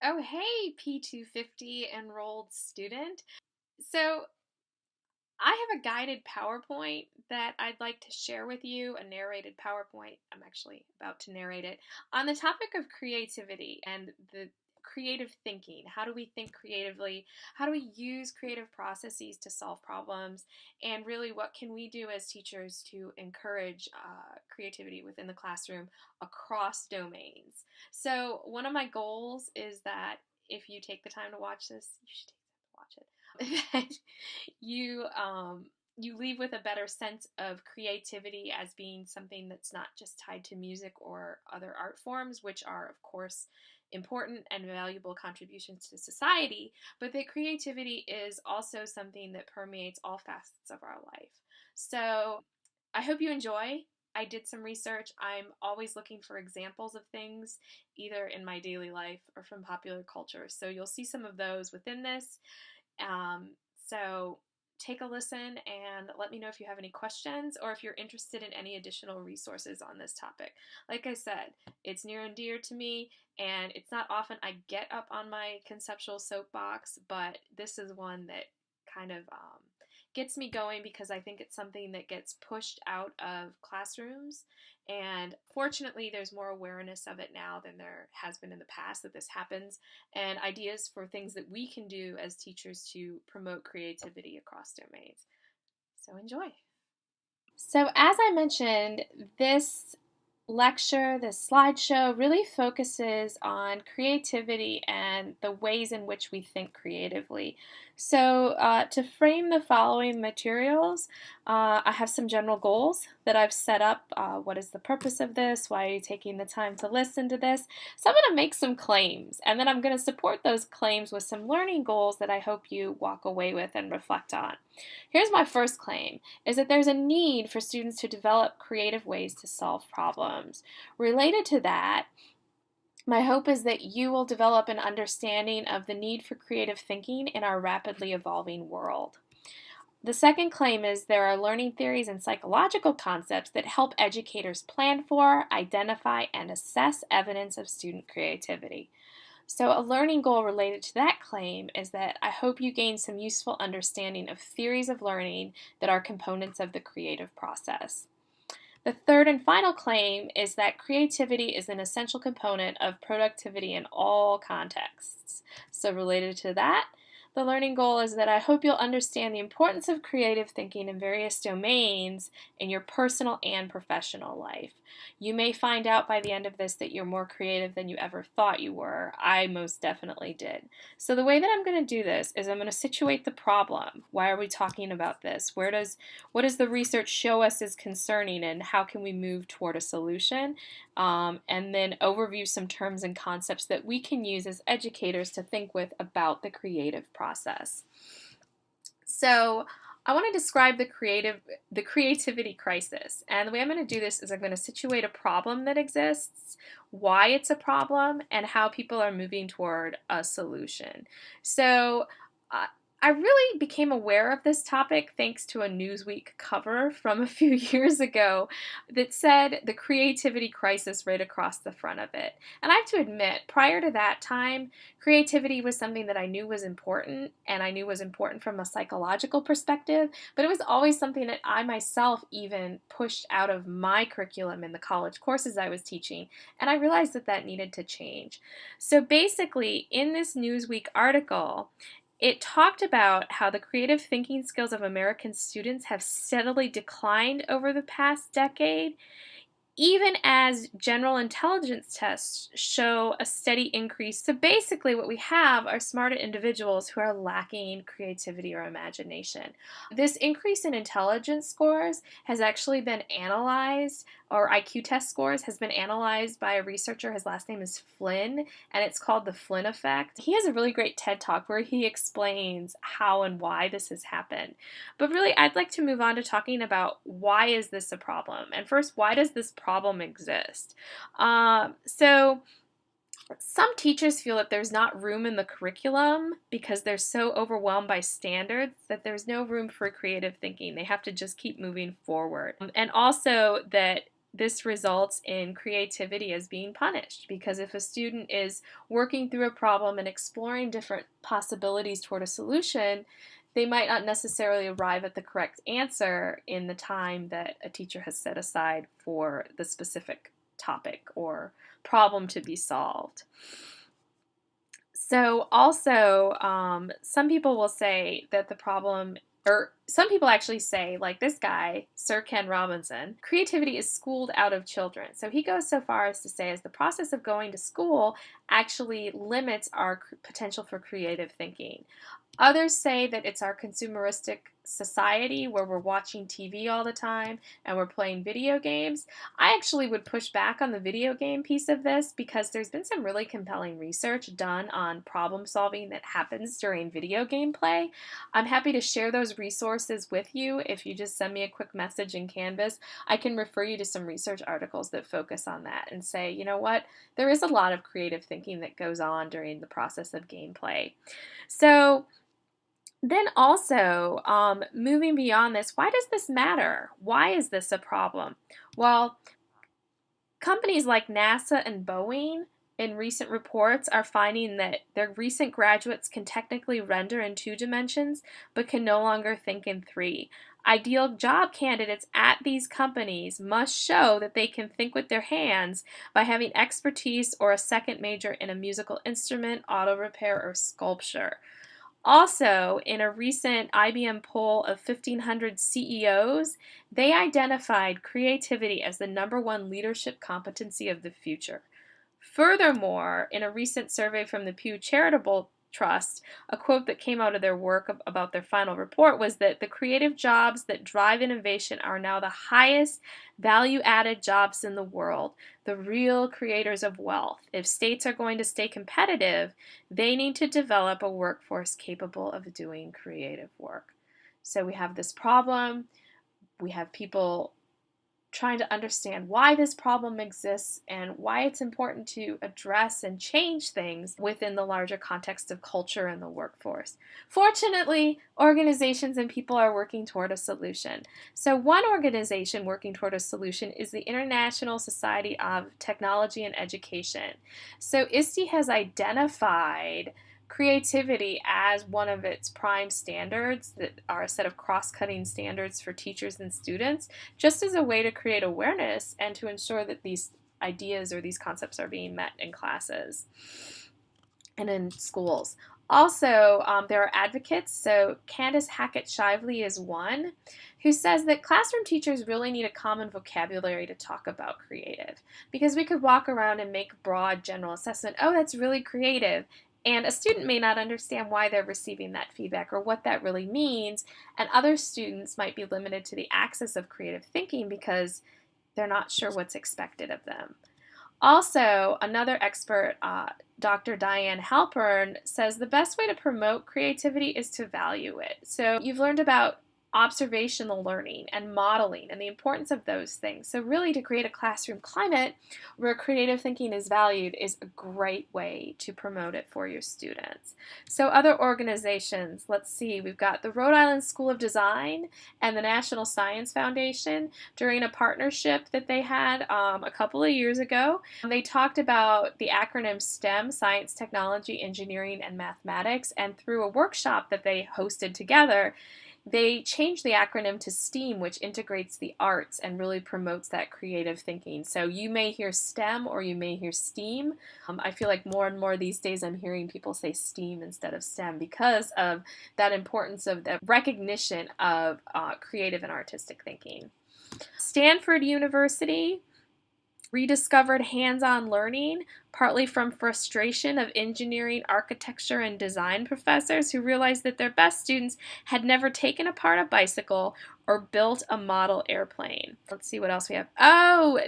Oh, hey, P250 enrolled student. So, I have a guided PowerPoint that I'd like to share with you, a narrated PowerPoint. I'm actually about to narrate it on the topic of creativity and the creative thinking. How do we think creatively? How do we use creative processes to solve problems? And really, what can we do as teachers to encourage creativity within the classroom across domains? So, one of my goals is that if you take the time to watch this, you should take the time to watch it. That you leave with a better sense of creativity as being something that's not just tied to music or other art forms, which are, of course, important and valuable contributions to society, but that creativity is also something that permeates all facets of our life. So I hope you enjoy. I did some research. I'm always looking for examples of things, either in my daily life or from popular culture. So you'll see some of those within this. Um, so take a listen and let me know if you have any questions or if you're interested in any additional resources on this topic. Like I said, it's near and dear to me, and it's not often I get up on my conceptual soapbox, but this is one that kind of gets me going because I think it's something that gets pushed out of classrooms. And fortunately, there's more awareness of it now than there has been in the past that this happens, and ideas for things that we can do as teachers to promote creativity across domains. So enjoy. So, as I mentioned, this lecture, this slideshow really focuses on creativity and the ways in which we think creatively. So, to frame the following materials, I have some general goals that I've set up. What is the purpose of this? Why are you taking the time to listen to this? So, I'm going to make some claims, and then I'm going to support those claims with some learning goals that I hope you walk away with and reflect on. Here's my first claim is that there's a need for students to develop creative ways to solve problems. Related to that, my hope is that you will develop an understanding of the need for creative thinking in our rapidly evolving world. The second claim is there are learning theories and psychological concepts that help educators plan for, identify, and assess evidence of student creativity. So, a learning goal related to that claim is that I hope you gain some useful understanding of theories of learning that are components of the creative process. The third and final claim is that creativity is an essential component of productivity in all contexts. So, related to that, the learning goal is that I hope you'll understand the importance of creative thinking in various domains in your personal and professional life. You may find out by the end of this that you're more creative than you ever thought you were. I most definitely did. So, the way that I'm going to do this is I'm going to situate the problem. Why are we talking about this? What does the research show us is concerning, and how can we move toward a solution? And then overview some terms and concepts that we can use as educators to think with about the creative process. So I want to describe the creativity crisis. And the way I'm going to do this is I'm going to situate a problem that exists, why it's a problem, and how people are moving toward a solution. So uh, I really became aware of this topic thanks to a Newsweek cover from a few years ago that said the creativity crisis right across the front of it. And I have to admit, prior to that time, creativity was something that I knew was important, and I knew was important from a psychological perspective, but it was always something that I myself even pushed out of my curriculum in the college courses I was teaching, and I realized that that needed to change. So basically, in this Newsweek article, it talked about how the creative thinking skills of American students have steadily declined over the past decade, even as general intelligence tests show a steady increase. So basically, what we have are smarter individuals who are lacking creativity or imagination. This increase in intelligence scores has actually been analyzed, or IQ test scores has been analyzed by a researcher. His last name is Flynn, and it's called the Flynn effect. He has a really great TED Talk where he explains how and why this has happened. But really, I'd like to move on to talking about why is this a problem? And first, why does this problem exist? So some teachers feel that there's not room in the curriculum because they're so overwhelmed by standards that there's no room for creative thinking. They have to just keep moving forward. And also that this results in creativity as being punished, because if a student is working through a problem and exploring different possibilities toward a solution, they might not necessarily arrive at the correct answer in the time that a teacher has set aside for the specific topic or problem to be solved. So also, some people will say that the problem, or some people actually say, like this guy, Sir Ken Robinson, creativity is schooled out of children. So he goes so far as to say, as the process of going to school actually limits our potential for creative thinking. Others say that it's our consumeristic society where we're watching TV all the time and we're playing video games. I actually would push back on the video game piece of this, because there's been some really compelling research done on problem solving that happens during video game play. I'm happy to share those resources with you. If you just send me a quick message in Canvas, I can refer you to some research articles that focus on that and say, you know what, there is a lot of creative thinking that goes on during the process of gameplay. So then also, moving beyond this, why does this matter? Why is this a problem? Well, companies like NASA and Boeing in recent reports are finding that their recent graduates can technically render in 2 dimensions, but can no longer think in 3. Ideal job candidates at these companies must show that they can think with their hands by having expertise or a second major in a musical instrument, auto repair, or sculpture. Also, in a recent IBM poll of 1,500 CEOs, they identified creativity as the #1 leadership competency of the future. Furthermore, in a recent survey from the Pew Charitable Trust, a quote that came out of their work about their final report was that the creative jobs that drive innovation are now the highest value-added jobs in the world, the real creators of wealth. If states are going to stay competitive, they need to develop a workforce capable of doing creative work. So we have this problem. We have people trying to understand why this problem exists and why it's important to address and change things within the larger context of culture and the workforce. Fortunately, organizations and people are working toward a solution. So one organization working toward a solution is the International Society of Technology and Education. So ISTE has identified creativity as one of its prime standards that are a set of cross-cutting standards for teachers and students, just as a way to create awareness and to ensure that these ideas or these concepts are being met in classes and in schools. Also, there are advocates. So Candace Hackett-Shively is one who says that classroom teachers really need a common vocabulary to talk about creative, because we could walk around and make broad general assessment, oh, that's really creative, and a student may not understand why they're receiving that feedback or what that really means, and other students might be limited to the access of creative thinking because they're not sure what's expected of them. Also, another expert, Dr. Diane Halpern, says the best way to promote creativity is to value it. So you've learned about observational learning and modeling and the importance of those things. So really, to create a classroom climate where creative thinking is valued is a great way to promote it for your students. So other organizations, let's see, we've got the Rhode Island School of Design and the National Science Foundation. During a partnership that they had a couple of years ago, they talked about the acronym STEM, Science, Technology, Engineering, and Mathematics, and through a workshop that they hosted together, they changed the acronym to STEAM, which integrates the arts and really promotes that creative thinking. So you may hear STEM or you may hear STEAM. I feel like more and more these days I'm hearing people say STEAM instead of STEM because of that importance of the recognition of creative and artistic thinking. Stanford University rediscovered hands-on learning, partly from frustration of engineering, architecture, and design professors who realized that their best students had never taken apart a bicycle or built a model airplane. Let's see what else we have. Oh,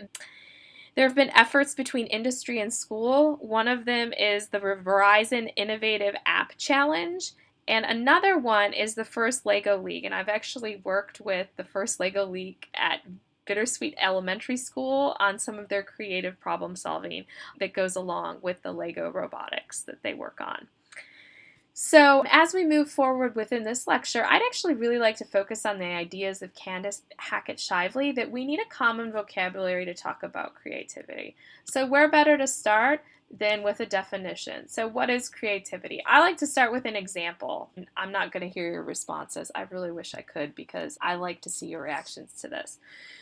there have been efforts between industry and school. One of them is the Verizon Innovative App Challenge. And another one is the First Lego League. And I've actually worked with the First Lego League at Bittersweet Elementary School on some of their creative problem solving that goes along with the Lego robotics that they work on. So as we move forward within this lecture, I'd actually really like to focus on the ideas of Candace Hackett-Shively that we need a common vocabulary to talk about creativity. So where better to start than with a definition. So what is creativity? I like to start with an example. I'm not going to hear your responses. I really wish I could because I like to see your reactions to this.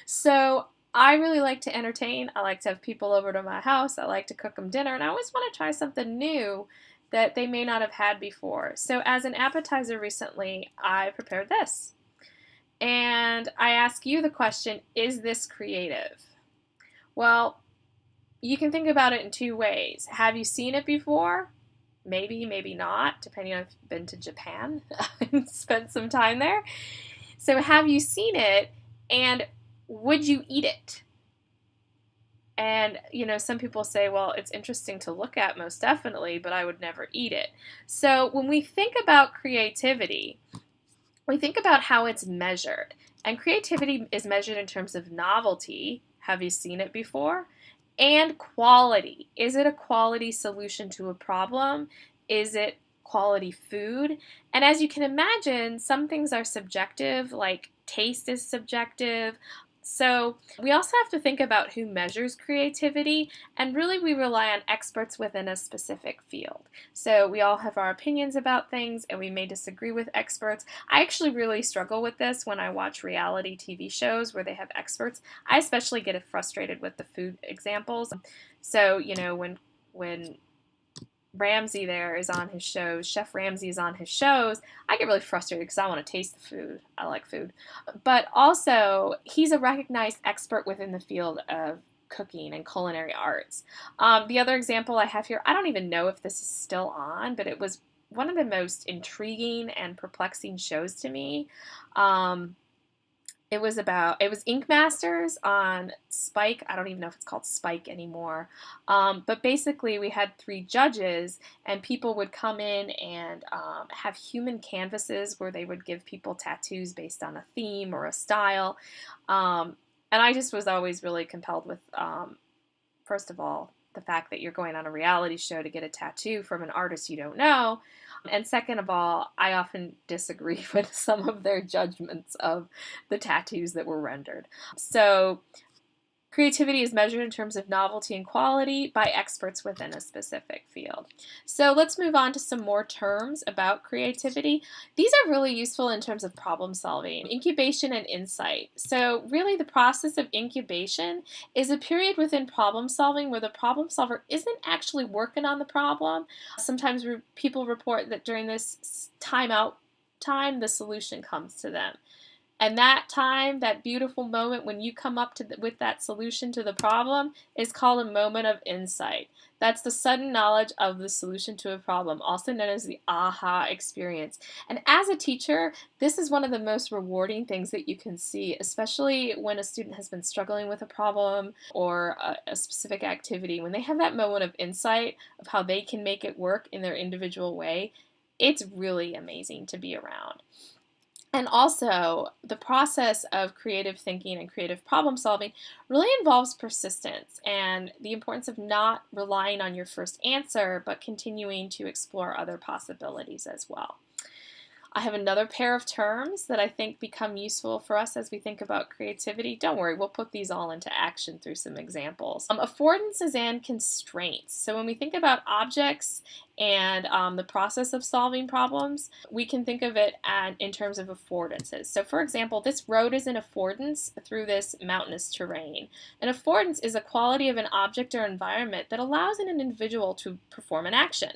So I really like to entertain. I like to have people over to my house. I like to cook them dinner, and I always want to try something new that they may not have had before. So as an appetizer recently, I prepared this. And I ask you the question, is this creative? Well, you can think about it in two ways. Have you seen it before? Maybe, maybe not, depending on if you've been to Japan and spent some time there. So have you seen it, and would you eat it? And, some people say, well, it's interesting to look at, most definitely, but I would never eat it. So when we think about creativity, we think about how it's measured. And creativity is measured in terms of novelty. Have you seen it before? And quality. Is it a quality solution to a problem? Is it quality food? And as you can imagine, some things are subjective, like taste is subjective. So we also have to think about who measures creativity, and really we rely on experts within a specific field. So we all have our opinions about things, and we may disagree with experts. I actually really struggle with this when I watch reality TV shows where they have experts. I especially get frustrated with the food examples. So, when Ramsay there is on his shows, Chef Ramsay is on his shows, I get really frustrated because I want to taste the food. I like food. But also, he's a recognized expert within the field of cooking and culinary arts. The other example I have here, I don't even know if this is still on, but it was one of the most intriguing and perplexing shows to me. It was Ink Masters on Spike. I don't even know if it's called Spike anymore. But basically, we had 3 judges, and people would come in and have human canvases where they would give people tattoos based on a theme or a style. And I just was always really compelled with, first of all, the fact that you're going on a reality show to get a tattoo from an artist you don't know. And second of all, I often disagree with some of their judgments of the tattoos that were rendered. So creativity is measured in terms of novelty and quality by experts within a specific field. So let's move on to some more terms about creativity. These are really useful in terms of problem solving, incubation and insight. So really the process of incubation is a period within problem solving where the problem solver isn't actually working on the problem. Sometimes people report that during this timeout time, the solution comes to them. And that time, that beautiful moment when you come up with that solution to the problem is called a moment of insight. That's the sudden knowledge of the solution to a problem, also known as the aha experience. And as a teacher, this is one of the most rewarding things that you can see, especially when a student has been struggling with a problem or a specific activity. When they have that moment of insight of how they can make it work in their individual way, it's really amazing to be around. And also, the process of creative thinking and creative problem solving really involves persistence and the importance of not relying on your first answer, but continuing to explore other possibilities as well. I have another pair of terms that I think become useful for us as we think about creativity. Don't worry, we'll put these all into action through some examples. Affordances and constraints. So when we think about objects and the process of solving problems, we can think of it in terms of affordances. So for example, this road is an affordance through this mountainous terrain. An affordance is a quality of an object or environment that allows an individual to perform an action.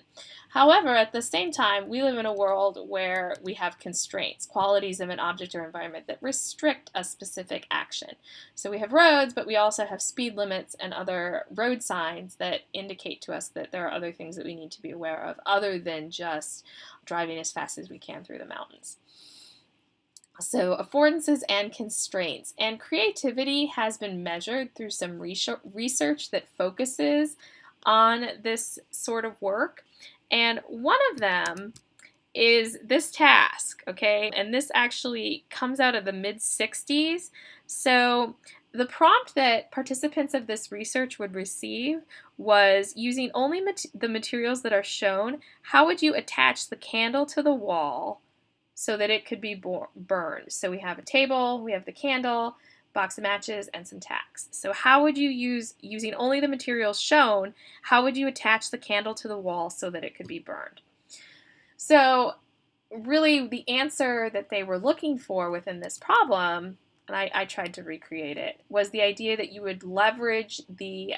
However, at the same time, we live in a world where we have constraints, qualities of an object or environment that restrict a specific action. So we have roads, but we also have speed limits and other road signs that indicate to us that there are other things that we need to be aware of other than just driving as fast as we can through the mountains. So affordances and constraints. And creativity has been measured through some research that focuses on this sort of work. And one of them is this task, okay? And this actually comes out of the mid-60s. So The prompt that participants of this research would receive was, using only the materials that are shown, how would you attach the candle to the wall so that it could be burned? So we have a table, we have the candle, box of matches, and some tacks. So how would you using only the materials shown, how would you attach the candle to the wall so that it could be burned? So really the answer that they were looking for within this problem, and I tried to recreate it, was the idea that you would leverage the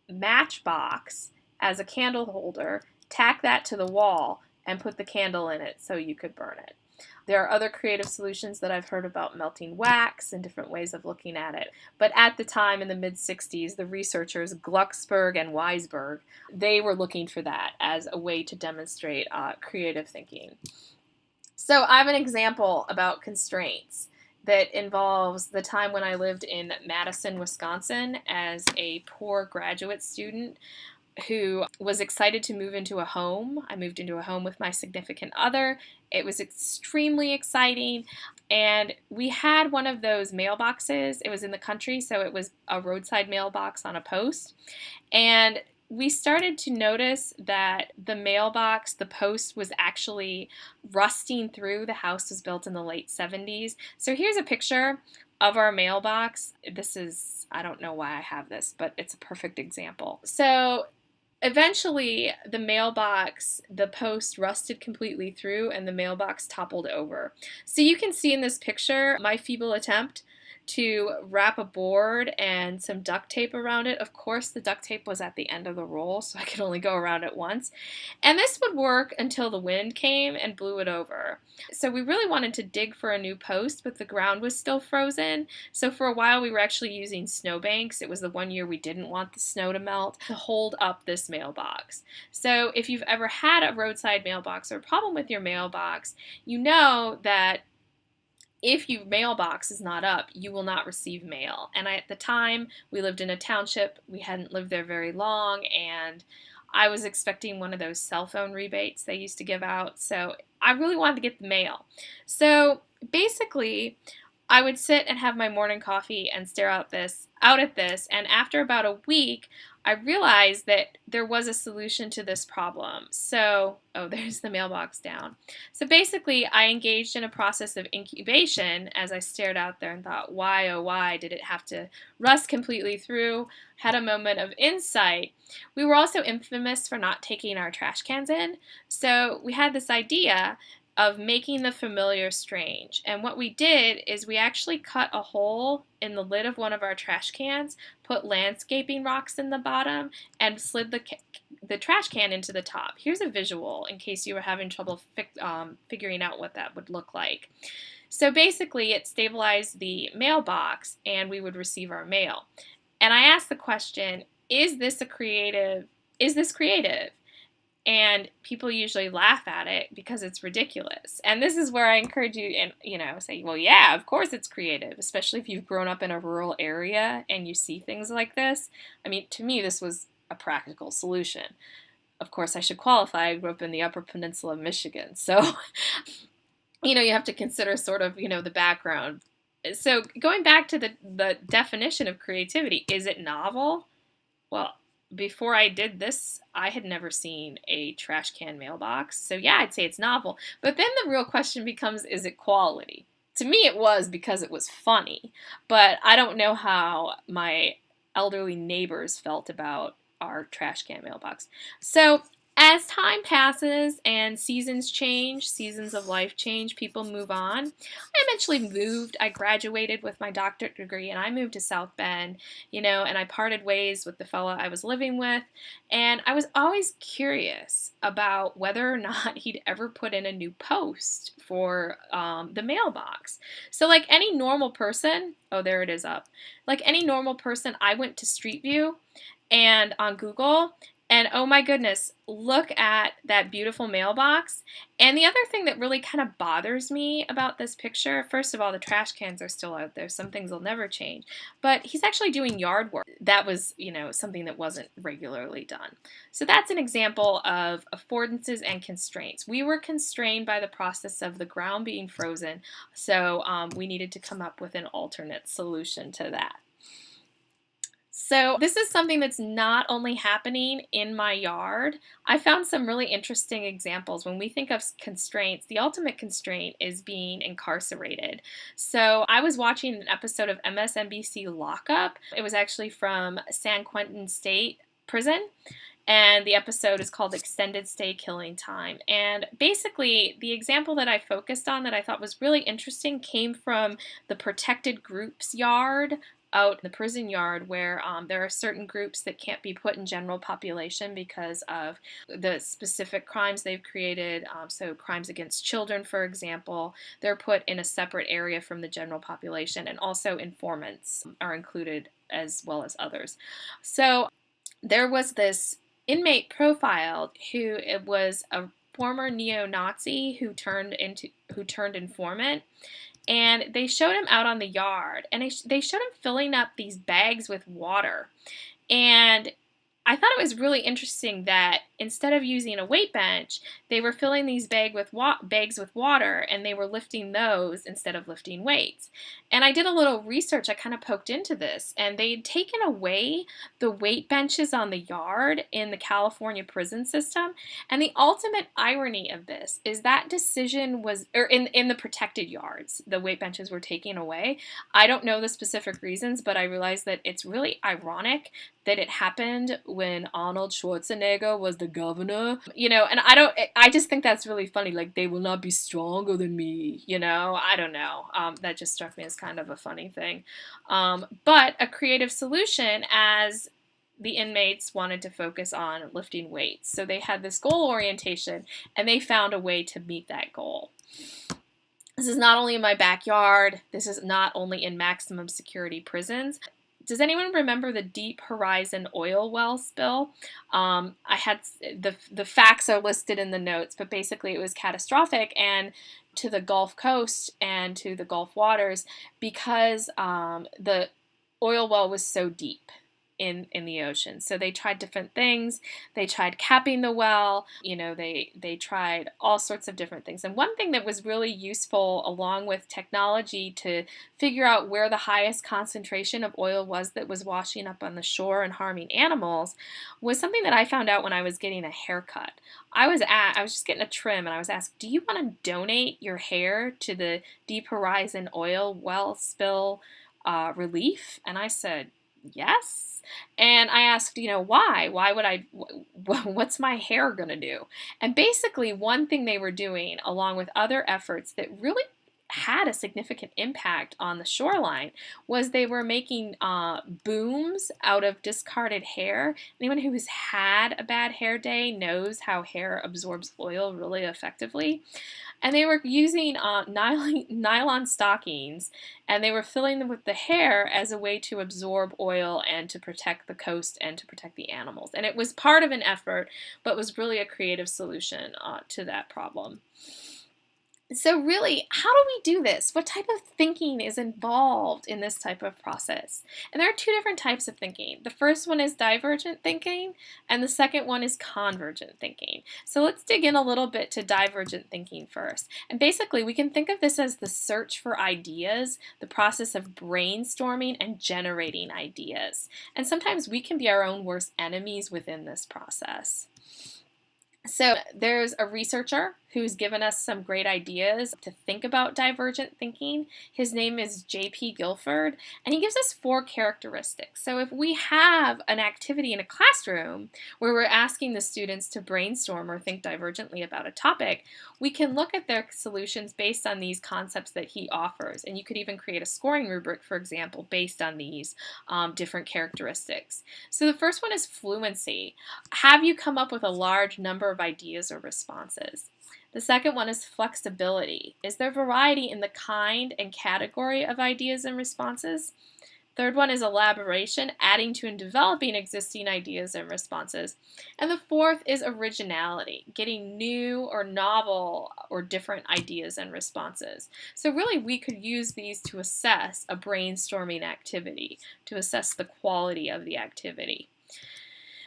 matchbox as a candle holder, tack that to the wall, and put the candle in it so you could burn it. There are other creative solutions that I've heard about, melting wax and different ways of looking at it. But at the time, in the mid-60s, the researchers Glucksberg and Weisberg, they were looking for that as a way to demonstrate creative thinking. So I have an example about constraints that involves the time when I lived in Madison, Wisconsin as a poor graduate student who was excited to move into a home. I moved into a home with my significant other. It was extremely exciting. And we had one of those mailboxes. It was in the country, so it was a roadside mailbox on a post. And we started to notice that the mailbox, the post, was actually rusting through. The house was built in the late 70s. So here's a picture of our mailbox. This is, I don't know why I have this, but it's a perfect example. So eventually the mailbox, the post rusted completely through and the mailbox toppled over. So you can see in this picture my feeble attempt to wrap a board and some duct tape around it. Of course, the duct tape was at the end of the roll, so I could only go around it once. And this would work until the wind came and blew it over. So we really wanted to dig for a new post, but the ground was still frozen. So for a while, we were actually using snowbanks. It was the one year we didn't want the snow to melt, to hold up this mailbox. So if you've ever had a roadside mailbox or a problem with your mailbox, you know that if your mailbox is not up, you will not receive mail. And at the time, we lived in a township. We hadn't lived there very long, and I was expecting one of those cell phone rebates they used to give out. So I really wanted to get the mail. So basically, I would sit and have my morning coffee and stare out at this, and after about a week, I realized that there was a solution to this problem. So, there's the mailbox down. So basically, I engaged in a process of incubation as I stared out there and thought, why, oh why, did it have to rust completely through? Had a moment of insight. We were also infamous for not taking our trash cans in. So we had this idea of making the familiar strange. And what we did is we actually cut a hole in the lid of one of our trash cans, put landscaping rocks in the bottom, and slid the trash can into the top. Here's a visual in case you were having trouble figuring out what that would look like. So basically, it stabilized the mailbox, and we would receive our mail. And I asked the question, is this creative? And people usually laugh at it because it's ridiculous. And this is where I encourage you and, say, well, yeah, of course it's creative, especially if you've grown up in a rural area and you see things like this. I mean, to me, this was a practical solution. Of course, I should qualify. I grew up in the Upper Peninsula of Michigan. So, you have to consider sort of, the background. So going back to the definition of creativity, is it novel? Well, before I did this, I had never seen a trash can mailbox. So yeah, I'd say it's novel. But then the real question becomes, is it quality? To me, it was because it was funny. But I don't know how my elderly neighbors felt about our trash can mailbox. So as time passes and seasons change, seasons of life change, people move on. I eventually moved. I graduated with my doctorate degree and I moved to South Bend, and I parted ways with the fella I was living with. And I was always curious about whether or not he'd ever put in a new post for the mailbox. So like any normal person, there it is up. Like any normal person, I went to Street View and on Google, and oh my goodness, look at that beautiful mailbox. And the other thing that really kind of bothers me about this picture, first of all, the trash cans are still out there. Some things will never change. But he's actually doing yard work. That was, something that wasn't regularly done. So that's an example of affordances and constraints. We were constrained by the process of the ground being frozen. So we needed to come up with an alternate solution to that. So this is something that's not only happening in my yard. I found some really interesting examples. When we think of constraints, the ultimate constraint is being incarcerated. So I was watching an episode of MSNBC Lockup. It was actually from San Quentin State Prison. And the episode is called Extended Stay Killing Time. And basically, the example that I focused on that I thought was really interesting came from the protected groups yard out in the prison yard, where there are certain groups that can't be put in general population because of the specific crimes they've created. So crimes against children, for example, they're put in a separate area from the general population, and also informants are included as well as others. So there was this inmate profiled who it was a former neo-Nazi who turned informant, and they showed him out on the yard, and they showed him filling up these bags with water. And I thought it was really interesting that instead of using a weight bench, they were filling these bags with water, and they were lifting those instead of lifting weights. And I did a little research. I kind of poked into this, and they'd taken away the weight benches on the yard in the California prison system. And the ultimate irony of this is that decision was, or in the protected yards, the weight benches were taken away. I don't know the specific reasons, but I realized that it's really ironic that it happened when Arnold Schwarzenegger was the governor, and I just think that's really funny. Like, they will not be stronger than me, I don't know. That just struck me as kind of a funny thing. But a creative solution, as the inmates wanted to focus on lifting weights. So they had this goal orientation, and they found a way to meet that goal. This is not only in my backyard. This is not only in maximum security prisons. Does anyone remember the Deep Horizon oil well spill? I had the facts are listed in the notes, but basically it was catastrophic and to the Gulf Coast and to the Gulf waters because the oil well was so deep in the ocean. So they tried different things. They tried capping the well. They tried all sorts of different things. And one thing that was really useful, along with technology, to figure out where the highest concentration of oil was that was washing up on the shore and harming animals, was something that I found out when I was getting a haircut. I was just getting a trim, and I was asked, "Do you want to donate your hair to the Deep Horizon oil well spill relief?" And I said, yes. And I asked, why? Why would I? What's my hair going to do? And basically, one thing they were doing, along with other efforts that really had a significant impact on the shoreline, was they were making booms out of discarded hair. Anyone who has had a bad hair day knows how hair absorbs oil really effectively. And they were using nylon stockings, and they were filling them with the hair as a way to absorb oil and to protect the coast and to protect the animals. And it was part of an effort, but was really a creative solution to that problem. So really, how do we do this? What type of thinking is involved in this type of process? And there are two different types of thinking. The first one is divergent thinking, and the second one is convergent thinking. So let's dig in a little bit to divergent thinking first. And basically, we can think of this as the search for ideas, the process of brainstorming and generating ideas. And sometimes we can be our own worst enemies within this process. So there's a researcher who's given us some great ideas to think about divergent thinking. His name is J.P. Guilford, and he gives us 4 characteristics. So if we have an activity in a classroom where we're asking the students to brainstorm or think divergently about a topic, we can look at their solutions based on these concepts that he offers. And you could even create a scoring rubric, for example, based on these different characteristics. So the first one is fluency. Have you come up with a large number of ideas or responses? The second one is flexibility. Is there variety in the kind and category of ideas and responses? Third one is elaboration, adding to and developing existing ideas and responses. And the fourth is originality, getting new or novel or different ideas and responses. So really, we could use these to assess a brainstorming activity, to assess the quality of the activity.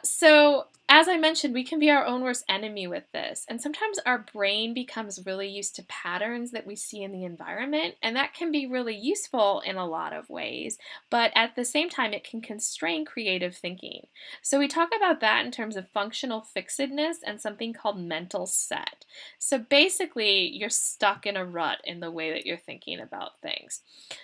So as I mentioned, we can be our own worst enemy with this. And sometimes our brain becomes really used to patterns that we see in the environment, and that can be really useful in a lot of ways. But at the same time, it can constrain creative thinking. So we talk about that in terms of functional fixedness and something called mental set. So basically, you're stuck in a rut in the way that you're thinking about things.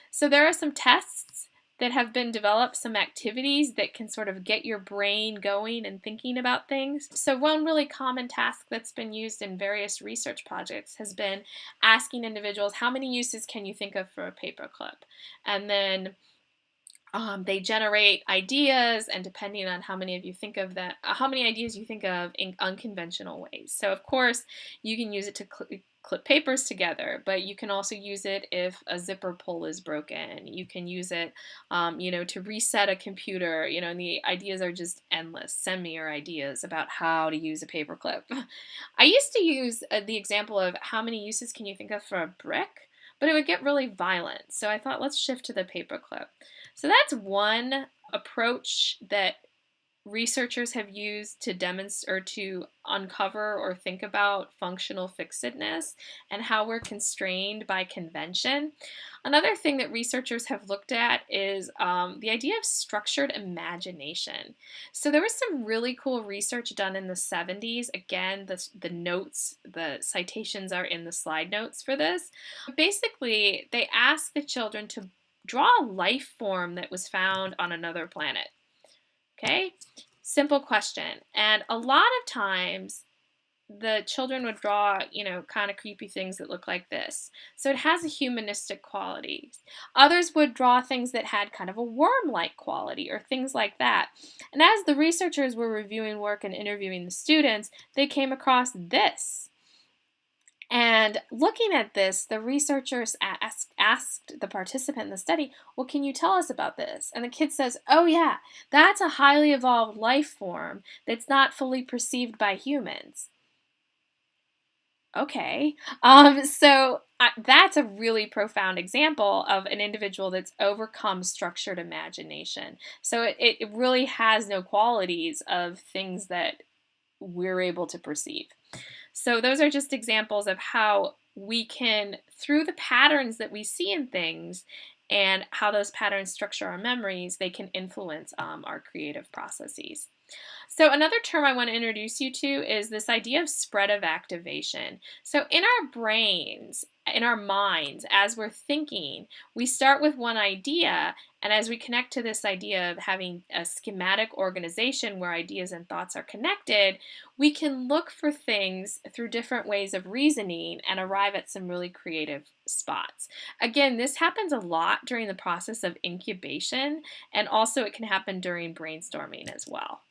So there are some tests that have been developed, some activities that can sort of get your brain going and thinking about things. So one really common task that's been used in various research projects has been asking individuals, how many uses can you think of for a paperclip? And then they generate ideas, and depending on how many of you think of that, how many ideas you think of in unconventional ways. So of course, you can use it to clip papers together, but you can also use it if a zipper pull is broken. You can use it, to reset a computer. And the ideas are just endless. Send me your ideas about how to use a paperclip. I used to use the example of how many uses can you think of for a brick, but it would get really violent. So I thought, let's shift to the paperclip. So that's one approach that researchers have used to demonstrate or to uncover or think about functional fixedness and how we're constrained by convention. Another thing that researchers have looked at is the idea of structured imagination. So there was some really cool research done in the 70s. Again, the citations are in the slide notes for this. Basically, they asked the children to draw a life form that was found on another planet. Okay? Simple question. And a lot of times the children would draw, kind of creepy things that look like this. So it has a humanistic quality. Others would draw things that had kind of a worm-like quality or things like that. And as the researchers were reviewing work and interviewing the students, they came across this. And looking at this, the researchers asked the participant in the study, well, can you tell us about this? And the kid says, oh yeah, that's a highly evolved life form that's not fully perceived by humans. Okay, that's a really profound example of an individual that's overcome structured imagination. So it really has no qualities of things that we're able to perceive. So those are just examples of how we can, through the patterns that we see in things and how those patterns structure our memories, they can influence our creative processes. So another term I want to introduce you to is this idea of spread of activation. So in our brains, in our minds, as we're thinking, we start with one idea, and as we connect to this idea of having a schematic organization where ideas and thoughts are connected, we can look for things through different ways of reasoning and arrive at some really creative spots. Again, this happens a lot during the process of incubation, and also it can happen during brainstorming as well.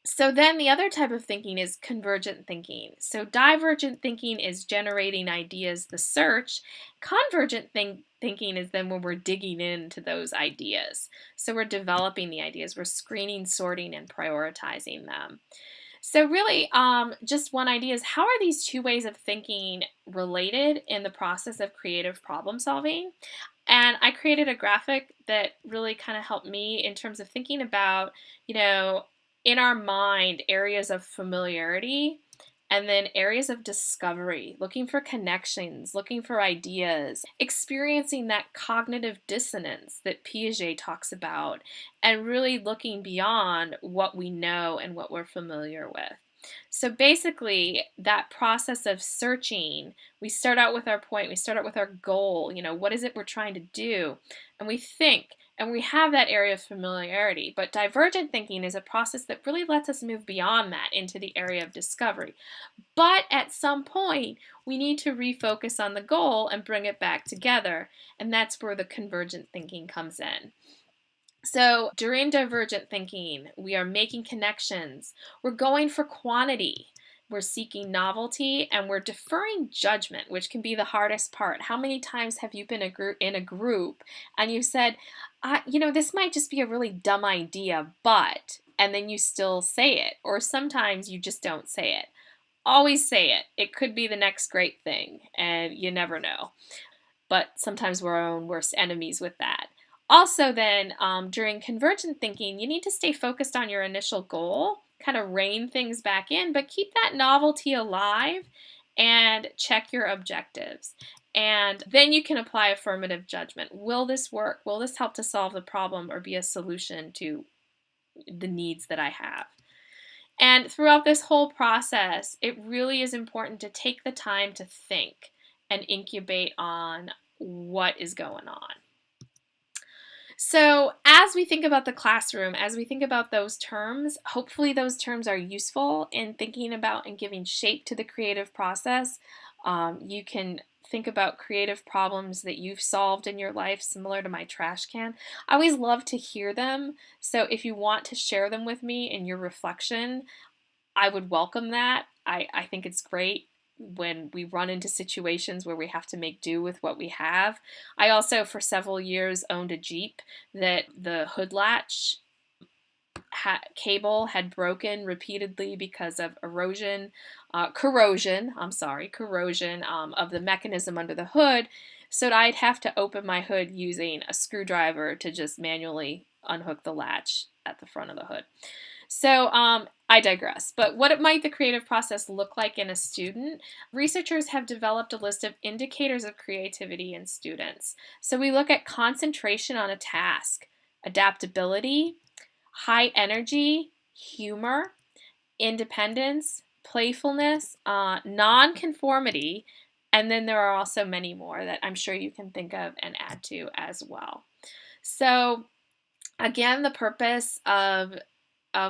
So then the other type of thinking is convergent thinking. So divergent thinking is generating ideas, the search. Convergent thinking is then when we're digging into those ideas. So we're developing the ideas, we're screening, sorting, and prioritizing them. So really, just one idea is, how are these two ways of thinking related in the process of creative problem solving? And I created a graphic that really kind of helped me in terms of thinking about, in our mind, areas of familiarity and then areas of discovery, looking for connections, looking for ideas, experiencing that cognitive dissonance that Piaget talks about, and really looking beyond what we know and what we're familiar with. So basically, that process of searching, we start out with our point, we start out with our goal, what is it we're trying to do? And we think, and we have that area of familiarity. But divergent thinking is a process that really lets us move beyond that into the area of discovery. But at some point, we need to refocus on the goal and bring it back together. And that's where the convergent thinking comes in. So during divergent thinking, we are making connections. We're going for quantity. We're seeking novelty, and we're deferring judgment, which can be the hardest part. How many times have you been in a group and you said, this might just be a really dumb idea, but, and then you still say it. Or sometimes you just don't say it. Always say it. It could be the next great thing, and you never know. But sometimes we're our own worst enemies with that. Also then, during convergent thinking, you need to stay focused on your initial goal kind of rein things back in, but keep that novelty alive and check your objectives. And then you can apply affirmative judgment. Will this work? Will this help to solve the problem or be a solution to the needs that I have? And throughout this whole process, it really is important to take the time to think and incubate on what is going on. So, as we think about the classroom, as we think about those terms, hopefully those terms are useful in thinking about and giving shape to the creative process. You can think about creative problems that you've solved in your life, similar to my trash can. I always love to hear them. So, if you want to share them with me in your reflection, I would welcome that. I think it's great when we run into situations where we have to make do with what we have. I also, for several years, owned a Jeep that the hood latch cable had broken repeatedly because of corrosion of the mechanism under the hood. So I'd have to open my hood using a screwdriver to just manually unhook the latch at the front of the hood. So I digress. But what might the creative process look like in a student? Researchers have developed a list of indicators of creativity in students. So we look at concentration on a task, adaptability, high energy, humor, independence, playfulness, nonconformity, and then there are also many more that I'm sure you can think of and add to as well. So again, the purpose of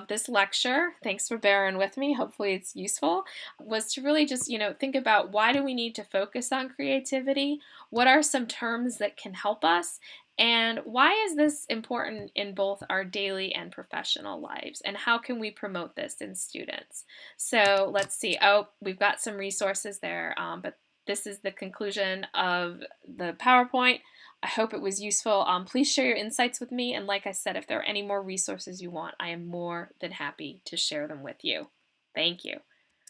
this lecture, thanks for bearing with me, hopefully it's useful, was to really just, think about why do we need to focus on creativity? What are some terms that can help us? And why is this important in both our daily and professional lives? And how can we promote this in students? So let's see. Oh, we've got some resources there, but this is the conclusion of the PowerPoint. I hope it was useful. Please share your insights with me. And like I said, if there are any more resources you want, I am more than happy to share them with you. Thank you.